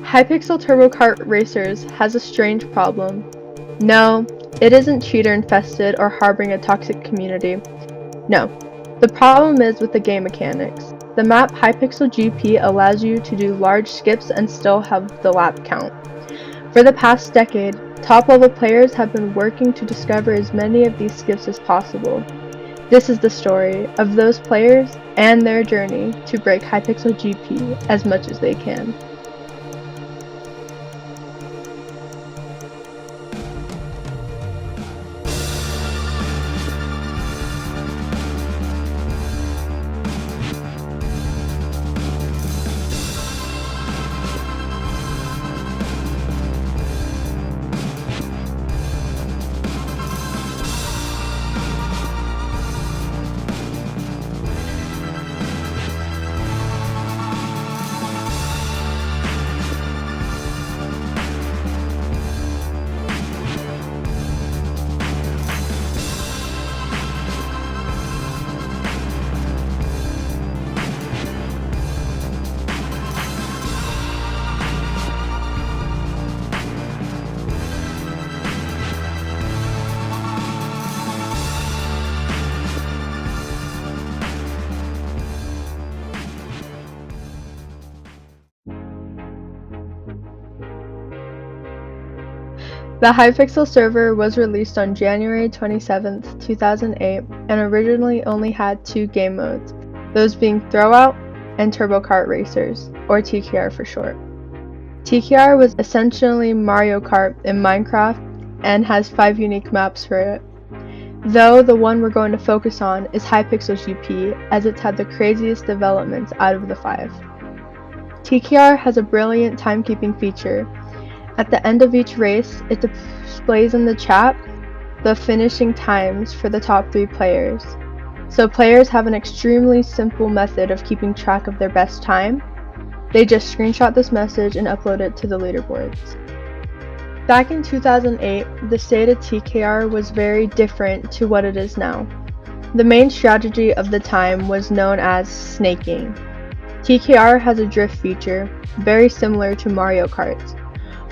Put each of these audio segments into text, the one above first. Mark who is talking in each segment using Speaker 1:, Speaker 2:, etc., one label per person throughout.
Speaker 1: Hypixel Turbo Kart Racers has a strange problem. No, it isn't cheater-infested or harboring a toxic community. No, the problem is with the game mechanics. The map Hypixel GP allows you to do large skips and still have the lap count. For the past decade, top-level players have been working to discover as many of these skips as possible. This is the story of those players and their journey to break Hypixel GP as much as they can. The Hypixel server was released on January 27, 2008, and originally only had two game modes, those being Throwout and Turbo Kart Racers, or TKR for short. TKR was essentially Mario Kart in Minecraft and has 5 unique maps for it, though the one we're going to focus on is Hypixel GP, as it's had the craziest developments out of the 5. TKR has a brilliant timekeeping feature. At the end of each race, it displays in the chat the finishing times for the top 3 players. So players have an extremely simple method of keeping track of their best time. They just screenshot this message and upload it to the leaderboards. Back in 2008, the state of TKR was very different to what it is now. The main strategy of the time was known as snaking. TKR has a drift feature, very similar to Mario Kart,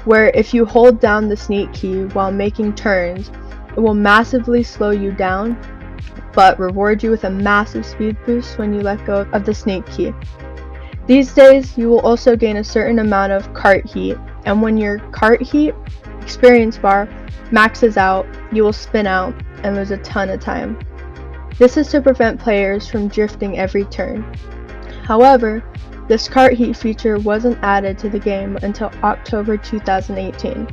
Speaker 1: where if you hold down the sneak key while making turns, it will massively slow you down, but reward you with a massive speed boost when you let go of the sneak key. These days, you will also gain a certain amount of kart heat, and when your kart heat experience bar maxes out, you will spin out and lose a ton of time. This is to prevent players from drifting every turn. However, this kart heat feature wasn't added to the game until October 2018.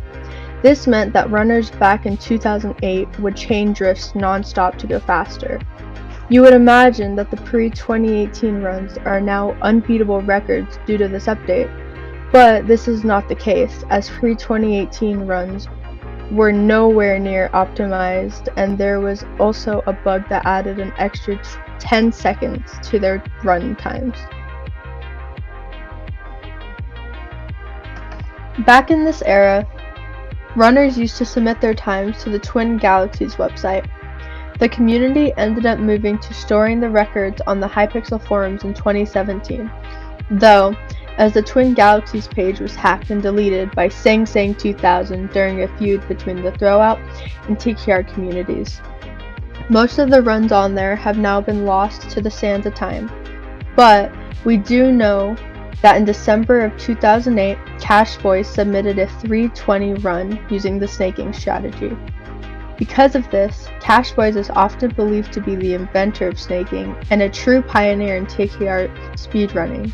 Speaker 1: This meant that runners back in 2008 would chain drifts non-stop to go faster. You would imagine that the pre-2018 runs are now unbeatable records due to this update, but this is not the case, as pre-2018 runs were nowhere near optimized, and there was also a bug that added an extra 10 seconds to their run times. Back in this era, runners used to submit their times to the Twin Galaxies website. The community ended up moving to storing the records on the Hypixel forums in 2017, though, as the Twin Galaxies page was hacked and deleted by Sang2000 during a feud between the Throwout and TKR communities. Most of the runs on there have now been lost to the sands of time, but we do know that in December of 2008, Cashboy submitted a 320 run using the snaking strategy. Because of this, Cashboy is often believed to be the inventor of snaking and a true pioneer in TKR speedrunning.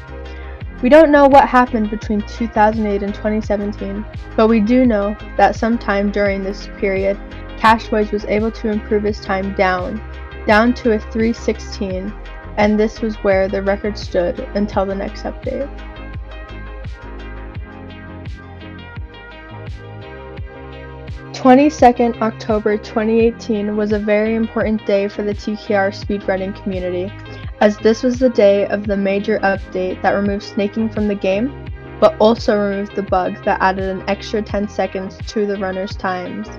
Speaker 1: We don't know what happened between 2008 and 2017, but we do know that sometime during this period, Cashboy was able to improve his time down to a 3:16, and this was where the record stood until the next update. October 2018 was a very important day for the TKR speedrunning community, as this was the day of the major update that removed snaking from the game, but also removed the bug that added an extra 10 seconds to the runners' times.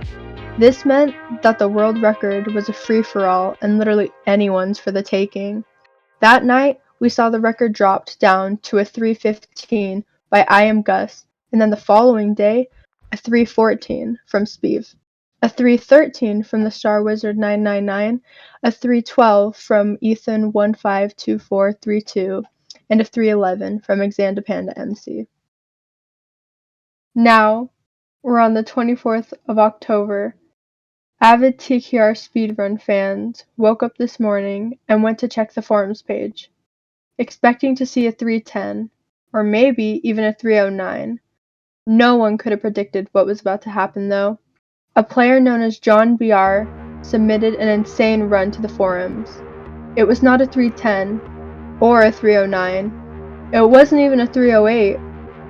Speaker 1: This meant that the world record was a free-for-all and literally anyone's for the taking. That night, we saw the record dropped down to a 3:15 by I Am Gus, and then the following day, a 3:14 from Speeve, a 3:13 from the Star Wizard 999, a 3:12 from Ethan 152432, and a 3:11 from Xandapanda MC. Now, we're on the 24th of October. Avid TKR speedrun fans woke up this morning and went to check the forums page, expecting to see a 3:10, or maybe even a 3:09. No one could have predicted what was about to happen, though. A player known as John BR submitted an insane run to the forums. It was not a 3:10 or a 3:09. It wasn't even a 3:08.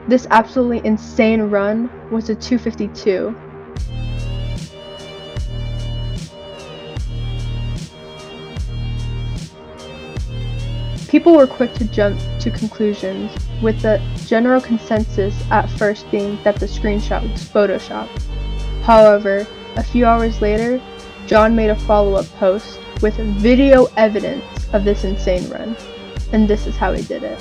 Speaker 1: This absolutely insane run was a 2:52. People were quick to jump to conclusions, with the general consensus at first being that the screenshot was photoshopped. However, a few hours later, John made a follow-up post with video evidence of this insane run, and this is how he did it.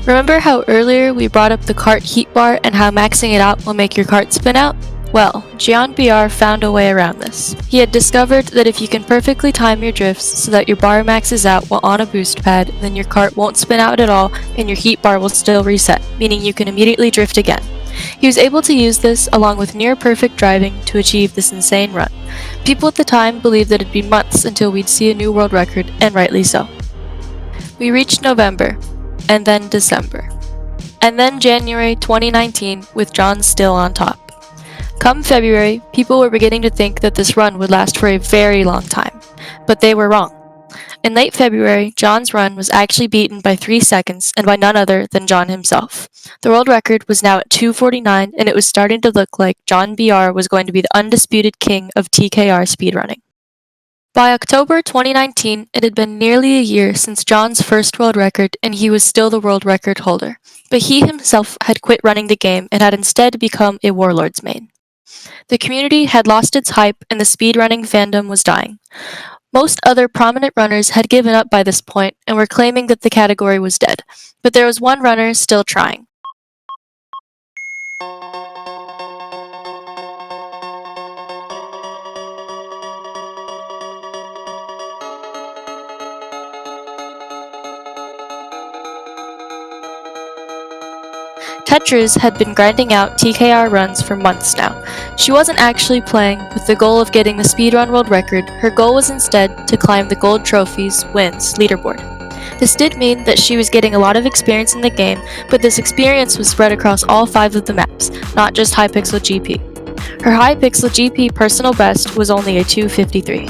Speaker 2: Remember how earlier we brought up the Kart heat bar and how maxing it out will make your kart spin out? Well, John BR found a way around this. He had discovered that if you can perfectly time your drifts so that your bar maxes out while on a boost pad, then your kart won't spin out at all and your heat bar will still reset, meaning you can immediately drift again. He was able to use this along with near-perfect driving to achieve this insane run. People at the time believed that it'd be months until we'd see a new world record, and rightly so. We reached November, and then December, and then January 2019 with John still on top. Come February, people were beginning to think that this run would last for a very long time, but they were wrong. In late February, John's run was actually beaten by 3 seconds and by none other than John himself. The world record was now at 2:49 and it was starting to look like John BR was going to be the undisputed king of TKR speedrunning. By October 2019, it had been nearly a year since John's first world record and he was still the world record holder, but he himself had quit running the game and had instead become a Warlords main. The community had lost its hype and the speedrunning fandom was dying. Most other prominent runners had given up by this point and were claiming that the category was dead, but there was one runner still trying. Tetris had been grinding out TKR runs for months now. She wasn't actually playing with the goal of getting the speedrun world record, her goal was instead to climb the gold trophies, wins, leaderboard. This did mean that she was getting a lot of experience in the game, but this experience was spread across all 5 of the maps, not just Hypixel GP. Her Hypixel GP personal best was only a 2:53.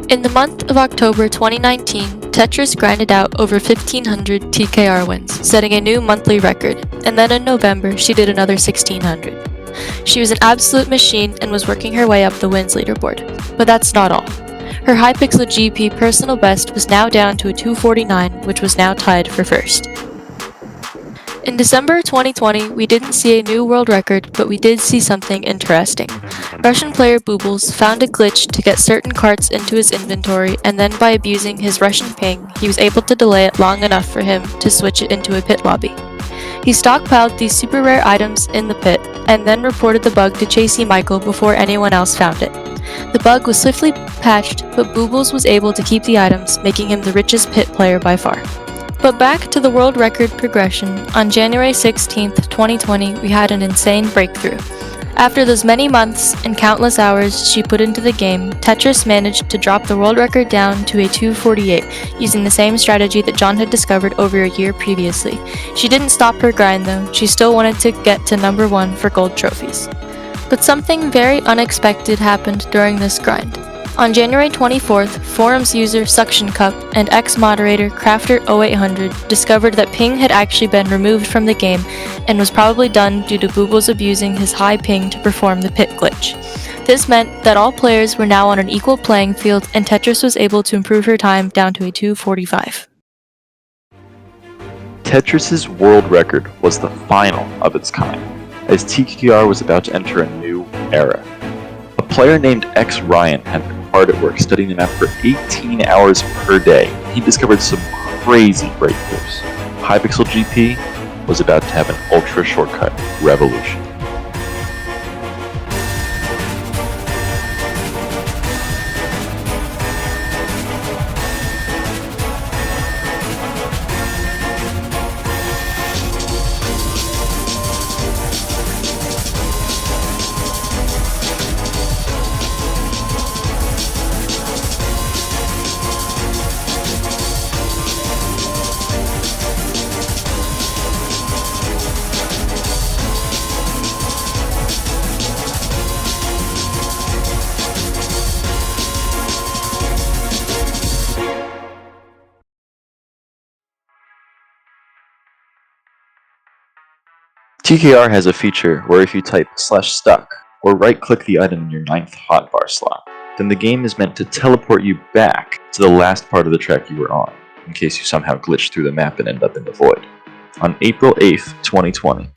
Speaker 2: In the month of October 2019, Tetris grinded out over 1,500 TKR wins, setting a new monthly record, and then in November she did another 1,600. She was an absolute machine and was working her way up the wins leaderboard. But that's not all. Her Hypixel GP personal best was now down to a 2:49, which was now tied for first. In December 2020, we didn't see a new world record, but we did see something interesting. Russian player Boobles found a glitch to get certain carts into his inventory, and then by abusing his Russian ping, he was able to delay it long enough for him to switch it into a pit lobby. He stockpiled these super rare items in the pit, and then reported the bug to Tcmmie before anyone else found it. The bug was swiftly patched, but Boobles was able to keep the items, making him the richest pit player by far. But back to the world record progression, on January 16th, 2020, we had an insane breakthrough. After those many months and countless hours she put into the game, Tetris managed to drop the world record down to a 2:48, using the same strategy that John had discovered over a year previously. She didn't stop her grind though, she still wanted to get to number 1 for gold trophies. But something very unexpected happened during this grind. On January 24th, forums user Suction Cup and ex-moderator Crafter0800 discovered that ping had actually been removed from the game and was probably done due to Boobles abusing his high ping to perform the pit glitch. This meant that all players were now on an equal playing field and Tetris was able to improve her time down to a 2:45.
Speaker 3: Tetris's world record was the final of its kind, as TKR was about to enter a new era. A player named X Ryan had been hard at work studying the map for 18 hours per day. He discovered some crazy breakthroughs. Hypixel GP, was about to have an ultra shortcut revolution. TKR has a feature where if you type /stuck or right-click the item in your 9th hotbar slot, then the game is meant to teleport you back to the last part of the track you were on, in case you somehow glitch through the map and end up in the void. On April 8th, 2020,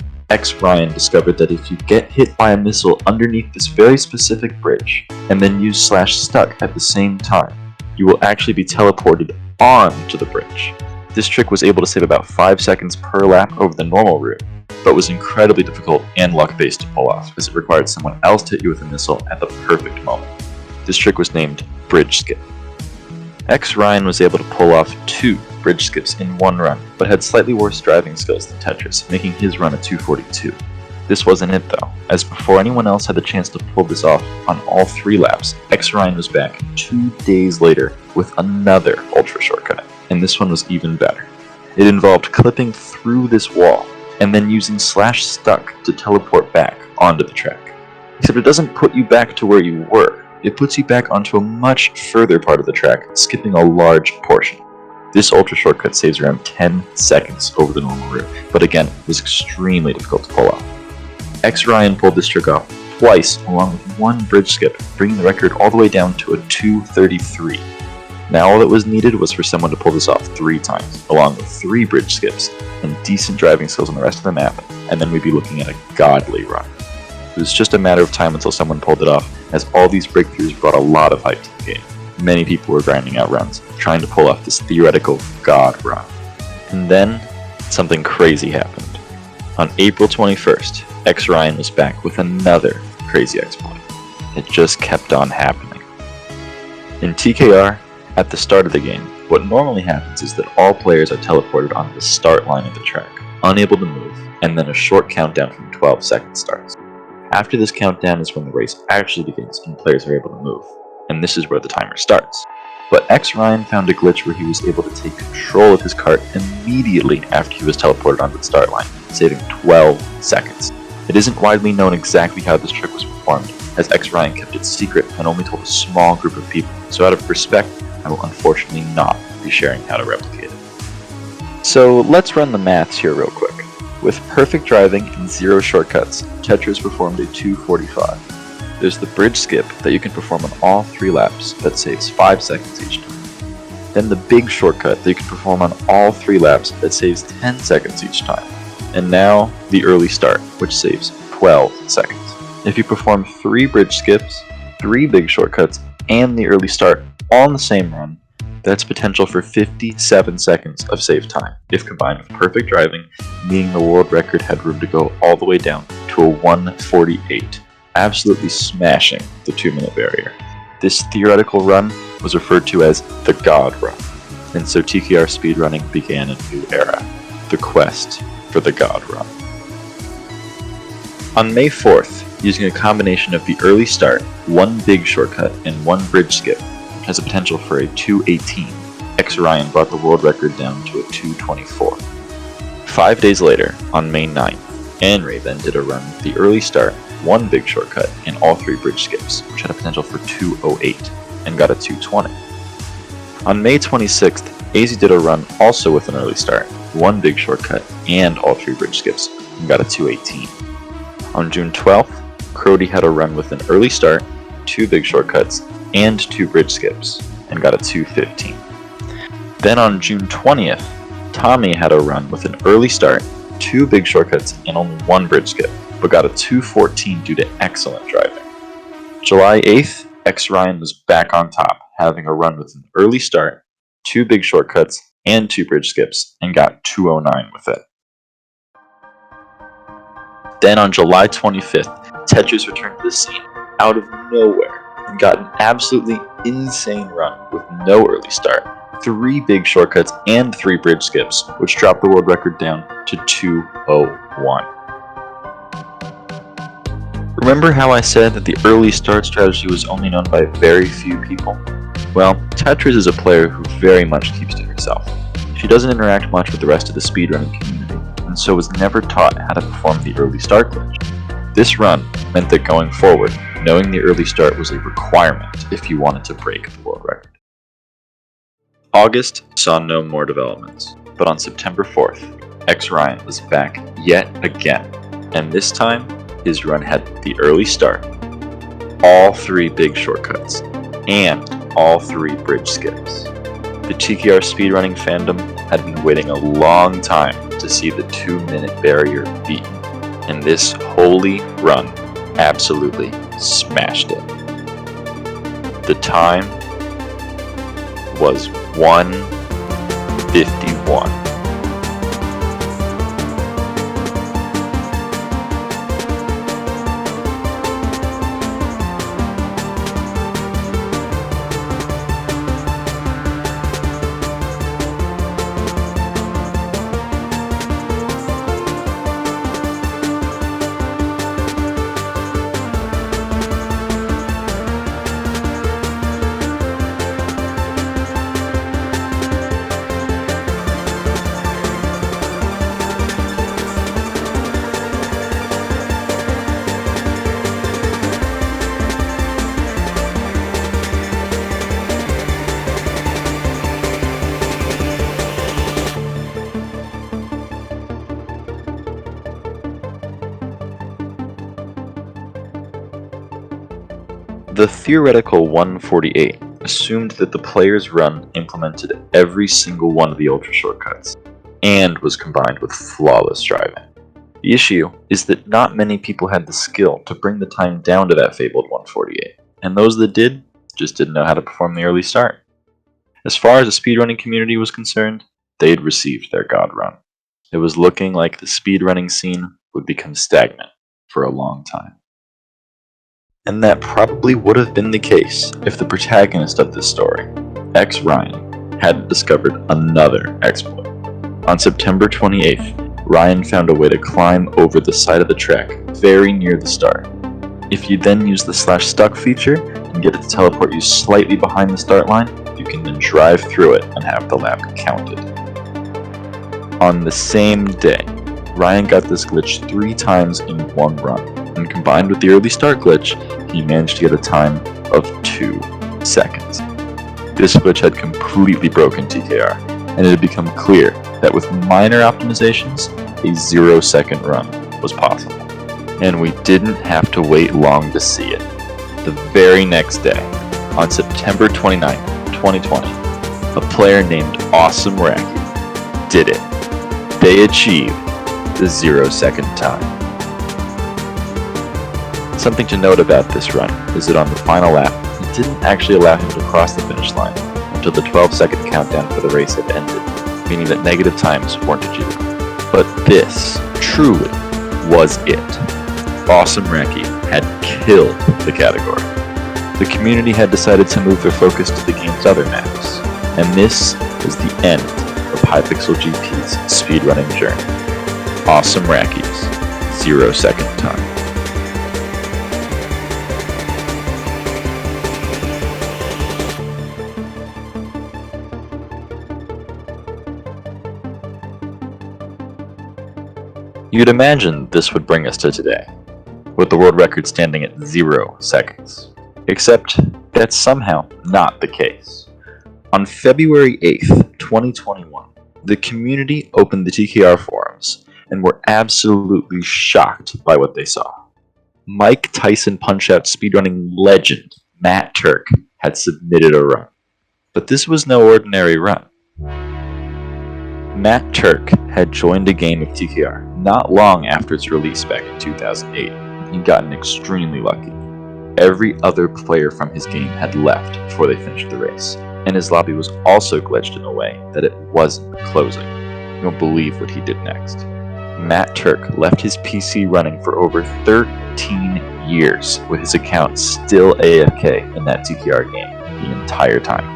Speaker 3: Ryan discovered that if you get hit by a missile underneath this very specific bridge, and then use /stuck at the same time, you will actually be teleported onto the bridge. This trick was able to save about 5 seconds per lap over the normal route, but was incredibly difficult and luck-based to pull off, as it required someone else to hit you with a missile at the perfect moment. This trick was named Bridge Skip. Ryan was able to pull off 2 bridge skips in one run, but had slightly worse driving skills than Tetris, making his run a 2:42. This wasn't it though, as before anyone else had the chance to pull this off on all 3 laps, Ryan was back 2 days later with another ultra shortcut, and this one was even better. It involved clipping through this wall, and then using /stuck to teleport back onto the track. Except it doesn't put you back to where you were, it puts you back onto a much further part of the track, skipping a large portion. This ultra shortcut saves around 10 seconds over the normal route, but again, was extremely difficult to pull off. Ryan pulled this trick off twice along with 1 bridge skip, bringing the record all the way down to a 2:33. Now all that was needed was for someone to pull this off 3 times, along with 3 bridge skips, and decent driving skills on the rest of the map, and then we'd be looking at a godly run. It was just a matter of time until someone pulled it off, as all these breakthroughs brought a lot of hype to the game. Many people were grinding out runs, trying to pull off this theoretical god run. And then, something crazy happened. On April 21st, Ryan was back with another crazy exploit. It just kept on happening. In TKR, at the start of the game, what normally happens is that all players are teleported onto the start line of the track, unable to move, and then a short countdown from 12 seconds starts. After this countdown is when the race actually begins and players are able to move, and this is where the timer starts. But Ryan found a glitch where he was able to take control of his kart immediately after he was teleported onto the start line, saving 12 seconds. It isn't widely known exactly how this trick was performed, as Ryan kept it secret and only told a small group of people, so out of respect, I will unfortunately not be sharing how to replicate it. So let's run the maths here real quick. With perfect driving and 0 shortcuts, Tetris performed a 2:45. There's the bridge skip that you can perform on all 3 laps that saves 5 seconds each time. Then the big shortcut that you can perform on all 3 laps that saves 10 seconds each time. And now the early start, which saves 12 seconds. If you perform 3 bridge skips, 3 big shortcuts, and the early start all in the same run, that's potential for 57 seconds of save time, if combined with perfect driving, meaning the world record had room to go all the way down to a 1:48, absolutely smashing the 2-minute barrier. This theoretical run was referred to as the God Run, and so TKR speedrunning began a new era, the quest for the God Run. On May 4th, using a combination of the early start, 1 big shortcut, and 1 bridge skip, has a potential for a 2:18. Ryan brought the world record down to a 2:24. 5 days later, on May 9th, Ray then did a run with the early start, 1 big shortcut, and all 3 bridge skips, which had a potential for 2:08, and got a 2:20. On May 26th, Aizie did a run also with an early start, 1 big shortcut, and all 3 bridge skips, and got a 2:18. On June 12th, Crody had a run with an early start, 2 big shortcuts, and 2 bridge skips, and got a 2:15. Then on June 20th, Tcmmie had a run with an early start, 2 big shortcuts, and only 1 bridge skip, but got a 2:14 due to excellent driving. July 8th, Ryan was back on top, having a run with an early start, 2 big shortcuts, and 2 bridge skips, and got 2:09 with it. Then on July 25th, Tetris returned to the scene out of nowhere and got an absolutely insane run with no early start, 3 big shortcuts, and 3 bridge skips, which dropped the world record down to 2:01. Remember how I said that the early start strategy was only known by very few people? Well, Tetris is a player who very much keeps to herself. She doesn't interact much with the rest of the speedrunning community, and so was never taught how to perform the early start glitch. This run meant that going forward, knowing the early start was a requirement if you wanted to break the world record. August saw no more developments, but on September 4th, X Ryan was back yet again, and this time, his run had the early start, all 3 big shortcuts, and all 3 bridge skips. The TKR speedrunning fandom had been waiting a long time to see the 2-minute barrier beaten, and this holy run absolutely smashed it. The time was 1:51. The theoretical 148 assumed that the player's run implemented every single one of the ultra shortcuts, and was combined with flawless driving. The issue is that not many people had the skill to bring the time down to that fabled 148, and those that did just didn't know how to perform the early start. As far as the speedrunning community was concerned, they'd received their god run. It was looking like the speedrunning scene would become stagnant for a long time. And that probably would have been the case if the protagonist of this story, X Ryan, hadn't discovered another exploit. On September 28th, Ryan found a way to climb over the side of the track very near the start. If you then use the /stuck feature and get it to teleport you slightly behind the start line, you can then drive through it and have the lap counted. On the same day, Ryan got this glitch 3 times in one run, and combined with the early start glitch, he managed to get a time of 2 seconds. This glitch had completely broken TKR, and it had become clear that with minor optimizations, a 0-second run was possible. And we didn't have to wait long to see it. The very next day, on September 29, 2020, a player named Awesome Racky did it. They achieved the 0-second time. Something to note about this run is that on the final lap, it didn't actually allow him to cross the finish line until the 12-second countdown for the race had ended, meaning that negative times weren't achievable. But this, truly, was it. Awesome Racky had killed the category. The community had decided to move their focus to the game's other maps, and this was the end of Hypixel GP's speedrunning journey. Awesome Racky's 0-second time. You'd imagine this would bring us to today, with the world record standing at 0 seconds. Except that's somehow not the case. On February 8th, 2021, the community opened the TKR forums and were absolutely shocked by what they saw. Mike Tyson Punch-Out speedrunning legend Matt Turk had submitted a run. But this was no ordinary run. Matt Turk had joined a game of TKR not long after its release back in 2008, and he'd gotten extremely lucky. Every other player from his game had left before they finished the race, and his lobby was also glitched in a way that it wasn't closing. You won't believe what he did next. Matt Turk left his PC running for over 13 years with his account still AFK in that TKR game the entire time.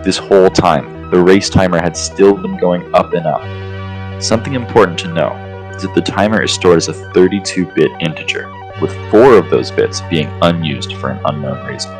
Speaker 3: This whole time, the race timer had still been going up and up. Something important to know is that the timer is stored as a 32-bit integer, with 4 of those bits being unused for an unknown reason.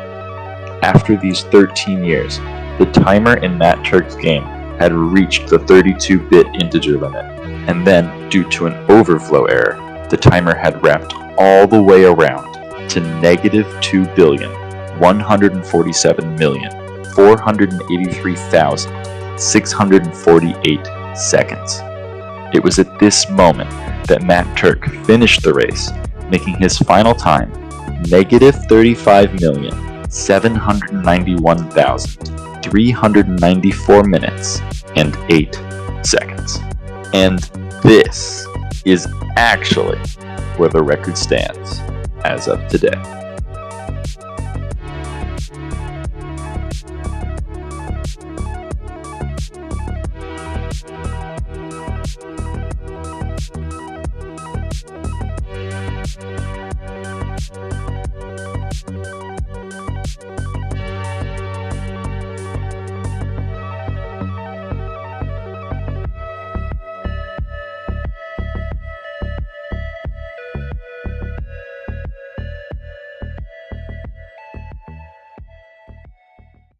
Speaker 3: After these 13 years, the timer in Matt Turk's game had reached the 32-bit integer limit, and then, due to an overflow error, the timer had wrapped all the way around to negative 2,147,483,648 seconds. It was at this moment that Matt Turk finished the race, making his final time negative 35,791,394 minutes and 8 seconds. And this is actually where the record stands as of today.